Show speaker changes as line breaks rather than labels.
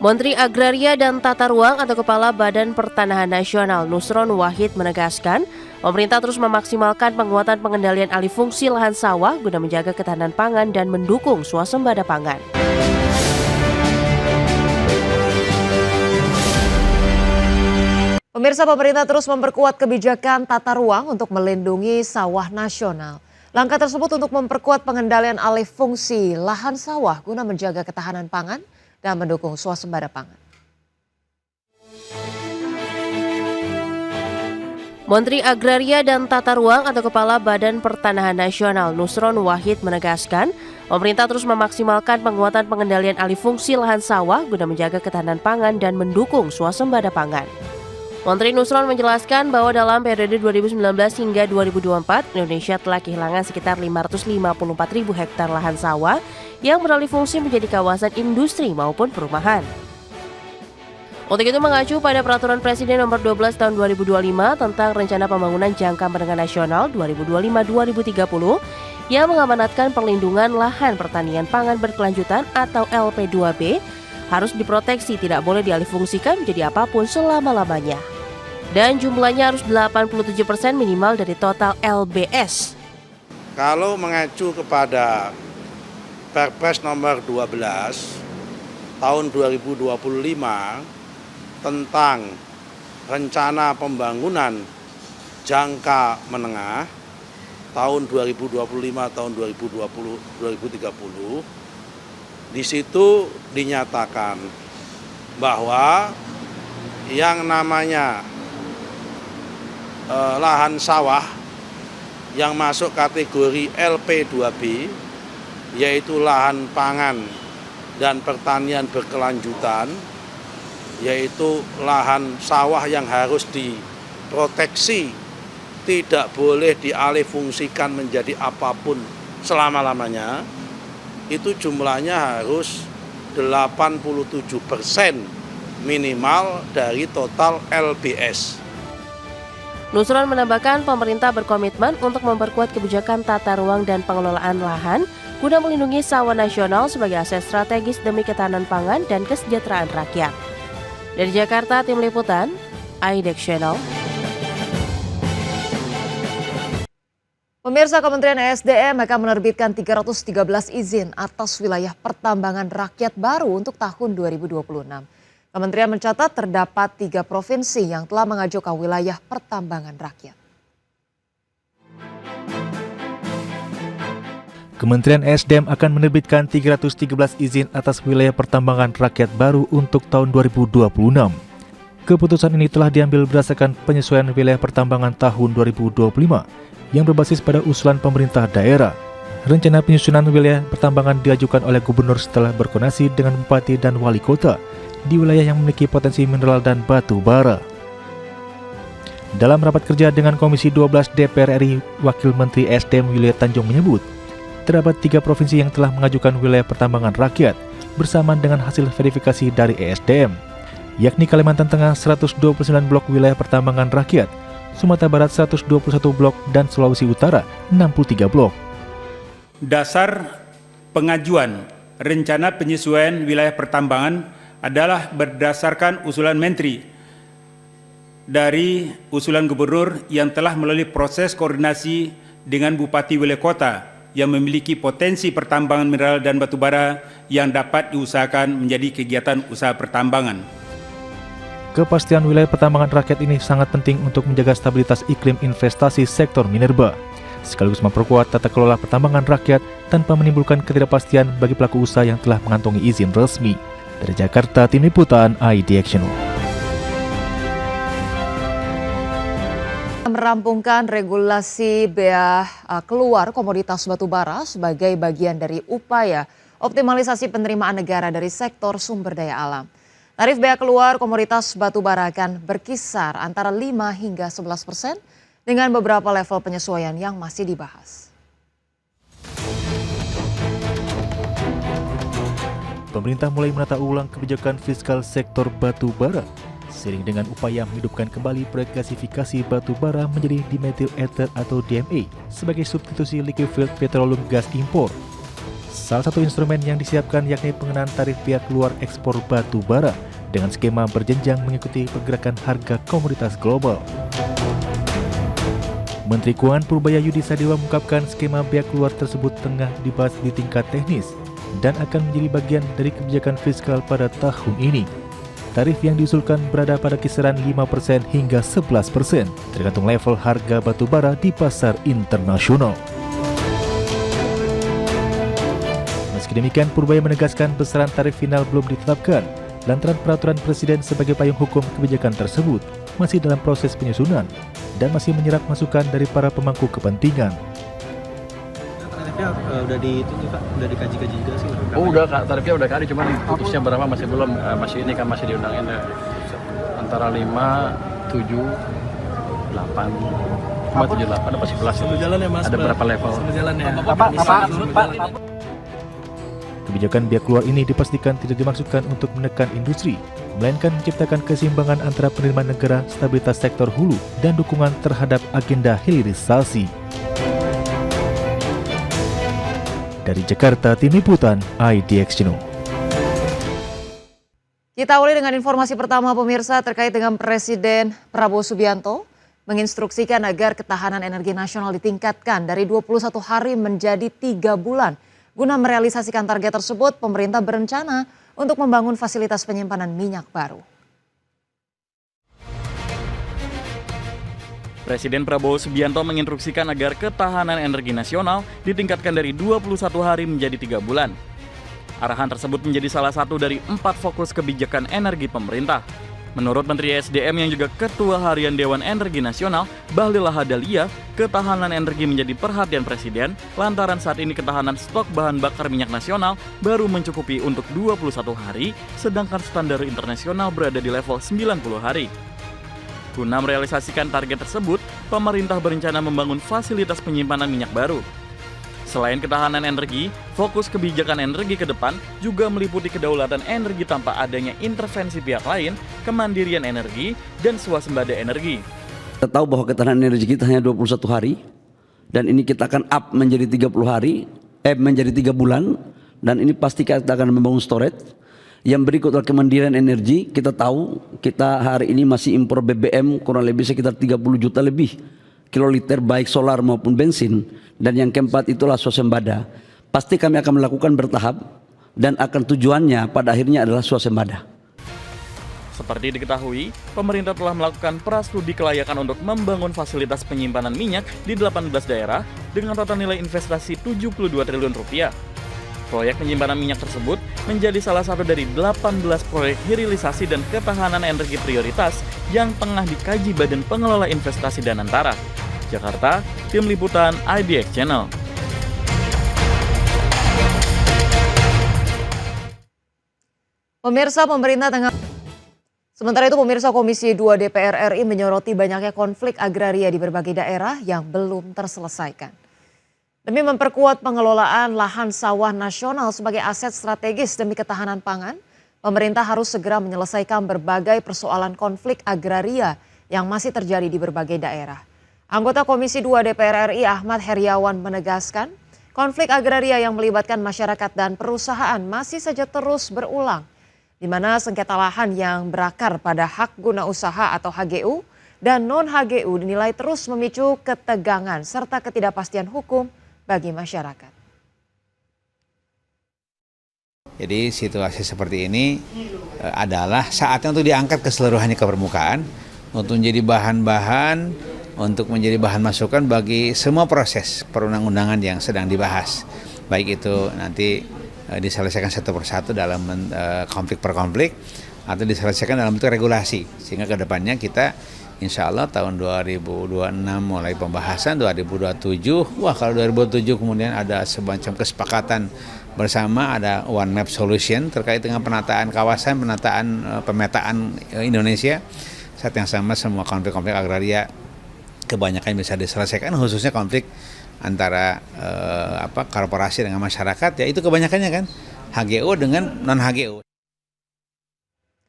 Menteri Agraria dan Tata Ruang atau Kepala Badan Pertanahan Nasional Nusron Wahid menegaskan, pemerintah terus memaksimalkan penguatan pengendalian alih fungsi lahan sawah guna menjaga ketahanan pangan dan mendukung swasembada pangan.
Pemirsa, pemerintah terus memperkuat kebijakan tata ruang untuk melindungi sawah nasional. Langkah tersebut untuk memperkuat pengendalian alih fungsi lahan sawah guna menjaga ketahanan pangan dan mendukung swasembada pangan.
Menteri Agraria dan Tata Ruang atau Kepala Badan Pertanahan Nasional Nusron Wahid menegaskan, pemerintah terus memaksimalkan penguatan pengendalian alih fungsi lahan sawah guna menjaga ketahanan pangan dan mendukung swasembada pangan. Menteri Nusron menjelaskan bahwa dalam periode 2019 hingga 2024, Indonesia telah kehilangan sekitar 554.000 hektar lahan sawah yang beralih fungsi menjadi kawasan industri maupun perumahan. Untuk itu mengacu pada Peraturan Presiden Nomor 12 Tahun 2025 tentang Rencana Pembangunan Jangka Menengah Nasional 2025-2030 yang mengamanatkan perlindungan lahan pertanian pangan berkelanjutan atau LP2B harus diproteksi, tidak boleh dialihfungsikan menjadi apapun selama-lamanya. Dan jumlahnya harus 87% minimal dari total LBS.
Kalau mengacu kepada Perpres nomor 12 tahun 2025 tentang rencana pembangunan jangka menengah tahun 2025 tahun 2030, di situ dinyatakan bahwa yang namanya lahan sawah yang masuk kategori LP2B, yaitu lahan pangan dan pertanian berkelanjutan, yaitu lahan sawah yang harus diproteksi, tidak boleh dialihfungsikan menjadi apapun selama-lamanya, itu jumlahnya harus 87% minimal dari total LBS.
Nusron menambahkan pemerintah berkomitmen untuk memperkuat kebijakan tata ruang dan pengelolaan lahan guna melindungi sawah nasional sebagai aset strategis demi ketahanan pangan dan kesejahteraan rakyat. Dari Jakarta, Tim Liputan, IDEX Channel.
Pemirsa, Kementerian ESDM akan menerbitkan 313 izin atas wilayah pertambangan rakyat baru untuk tahun 2026. Kementerian mencatat terdapat 3 provinsi yang telah mengajukan wilayah pertambangan rakyat.
Kementerian ESDM akan menerbitkan 313 izin atas wilayah pertambangan rakyat baru untuk tahun 2026. Keputusan ini telah diambil berdasarkan penyesuaian wilayah pertambangan tahun 2025 yang berbasis pada usulan pemerintah daerah. Rencana penyusunan wilayah pertambangan diajukan oleh gubernur setelah berkoordinasi dengan bupati dan wali kota di wilayah yang memiliki potensi mineral dan batu bara. Dalam rapat kerja dengan Komisi 12 DPR RI, Wakil Menteri ESDM Willy Tanjung menyebut, terdapat 3 provinsi yang telah mengajukan wilayah pertambangan rakyat bersamaan dengan hasil verifikasi dari ESDM, yakni Kalimantan Tengah 129 blok wilayah pertambangan rakyat, Sumatera Barat 121 blok, dan Sulawesi Utara 63 blok.
Dasar pengajuan rencana penyesuaian wilayah pertambangan adalah berdasarkan usulan Menteri dari usulan Gubernur yang telah melalui proses koordinasi dengan Bupati Wali Kota yang memiliki potensi pertambangan mineral dan batu bara yang dapat diusahakan menjadi kegiatan usaha pertambangan.
Kepastian wilayah pertambangan rakyat ini sangat penting untuk menjaga stabilitas iklim investasi sektor minerba, sekaligus memperkuat tata kelola pertambangan rakyat tanpa menimbulkan ketidakpastian bagi pelaku usaha yang telah mengantongi izin resmi. Dari Jakarta, Tim Liputan, IDEX Channel.
Merampungkan regulasi bea keluar komoditas batubara sebagai bagian dari upaya optimalisasi penerimaan negara dari sektor sumber daya alam. Tarif bea keluar komoditas batubara akan berkisar antara 5 hingga 11% dengan beberapa level penyesuaian yang masih dibahas.
Pemerintah mulai menata ulang kebijakan fiskal sektor batu bara, seiring dengan upaya menghidupkan kembali proyek gasifikasi batu bara menjadi dimethyl ether atau DME sebagai substitusi liquefied petroleum gas impor. Salah satu instrumen yang disiapkan yakni pengenaan tarif pihak luar ekspor batu bara dengan skema berjenjang mengikuti pergerakan harga komoditas global. Menteri Keuangan Purbaya Yudi Sadewa mengungkapkan skema pihak luar tersebut tengah dibahas di tingkat teknis dan akan menjadi bagian dari kebijakan fiskal pada tahun ini. Tarif yang diusulkan berada pada kisaran 5% hingga 11%, tergantung level harga batu bara di pasar internasional. Meski demikian, Purbaya menegaskan besaran tarif final belum ditetapkan, lantaran peraturan Presiden sebagai payung hukum kebijakan tersebut masih dalam proses penyusunan dan masih menyerap masukan dari para pemangku kepentingan.
Tarifnya udah udah dikaji-kaji juga sih.
Oh udah Kak, tarifnya udah kali, cuman putusnya berapa masih belum, masih ini kan masih diundangin antara 5, 7, 8, 5, 7, 8 apa 11
Sambil jalan ya Mas.
ada berapa level?
Sambil jalan ya.
Pak.
Kebijakan pihak luar ini dipastikan tidak dimaksudkan untuk menekan industri, melainkan menciptakan keseimbangan antara penerimaan negara, stabilitas sektor hulu, dan dukungan terhadap agenda hilirisasi. Dari Jakarta, Tim Liputan IDX Channel.
Kita awali dengan informasi pertama pemirsa terkait dengan Presiden Prabowo Subianto menginstruksikan agar ketahanan energi nasional ditingkatkan dari 21 hari menjadi 3 bulan. Guna merealisasikan target tersebut, pemerintah berencana untuk membangun fasilitas penyimpanan minyak baru.
Presiden Prabowo Subianto menginstruksikan agar ketahanan energi nasional ditingkatkan dari 21 hari menjadi 3 bulan. Arahan tersebut menjadi salah satu dari 4 fokus kebijakan energi pemerintah. Menurut Menteri SDM yang juga Ketua Harian Dewan Energi Nasional, Bahlil Lahadalia, ketahanan energi menjadi perhatian Presiden lantaran saat ini ketahanan stok bahan bakar minyak nasional baru mencukupi untuk 21 hari, sedangkan standar internasional berada di level 90 hari. Guna merealisasikan target tersebut, pemerintah berencana membangun fasilitas penyimpanan minyak baru. Selain ketahanan energi, fokus kebijakan energi ke depan juga meliputi kedaulatan energi tanpa adanya intervensi pihak lain, kemandirian energi, dan swasembada energi.
Kita tahu bahwa ketahanan energi kita hanya 21 hari, dan ini kita akan up menjadi 30 hari, menjadi 3 bulan, dan ini pasti kita akan membangun storage. Yang berikut adalah kemandirian energi. Kita tahu kita hari ini masih impor BBM kurang lebih sekitar 30 juta lebih kiloliter baik solar maupun bensin. Dan yang keempat itulah swasembada. Pasti kami akan melakukan bertahap dan akan tujuannya pada akhirnya adalah swasembada.
Seperti diketahui, pemerintah telah melakukan prastudi kelayakan untuk membangun fasilitas penyimpanan minyak di 18 daerah dengan total nilai investasi 72 triliun rupiah. Proyek penyimpanan minyak tersebut menjadi salah satu dari 18 proyek hilirisasi dan ketahanan energi prioritas yang tengah dikaji Badan Pengelola Investasi Danantara. Jakarta, Tim Liputan IDX Channel.
Sementara itu pemirsa Komisi 2 DPR RI menyoroti banyaknya konflik agraria di berbagai daerah yang belum terselesaikan. Demi memperkuat pengelolaan lahan sawah nasional sebagai aset strategis demi ketahanan pangan, pemerintah harus segera menyelesaikan berbagai persoalan konflik agraria yang masih terjadi di berbagai daerah. Anggota Komisi 2 DPR RI Ahmad Heriawan menegaskan, konflik agraria yang melibatkan masyarakat dan perusahaan masih saja terus berulang, di mana sengketa lahan yang berakar pada hak guna usaha atau HGU dan non-HGU dinilai terus memicu ketegangan serta ketidakpastian hukum bagi masyarakat.
Jadi situasi seperti ini adalah saatnya untuk diangkat keseluruhannya ke permukaan untuk menjadi bahan-bahan, untuk menjadi bahan masukan bagi semua proses perundang-undangan yang sedang dibahas. Baik itu nanti diselesaikan satu persatu dalam konflik per konflik atau diselesaikan dalam bentuk regulasi. Sehingga ke depannya kita insya Allah tahun 2026 mulai pembahasan, 2027, wah kalau 2027 kemudian ada semacam kesepakatan bersama, ada one map solution terkait dengan penataan kawasan, pemetaan Indonesia. Saat yang sama semua konflik-konflik agraria kebanyakan bisa diselesaikan, khususnya konflik antara korporasi dengan masyarakat, ya itu kebanyakannya kan HGU dengan non HGU.